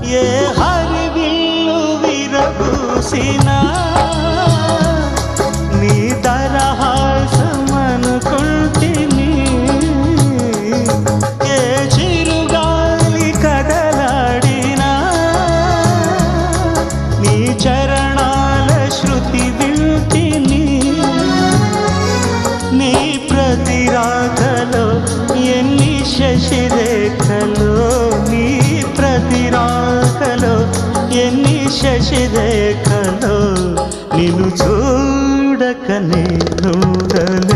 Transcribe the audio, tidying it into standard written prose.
ఏ హరివిల్లు విరబూసినా నీ దరహాసమనుకుంటిని. ఏ చిరుగాలి కదలాడినా నీ చరణాల శృతి వింటిని. నీ ప్రతి రాకలో ఎన్ని శశిరేఖలో, నీ ప్రతి రాకలో ఎన్ని శశిరేఖలో, నిన్ను చూడకనే ఉండలే.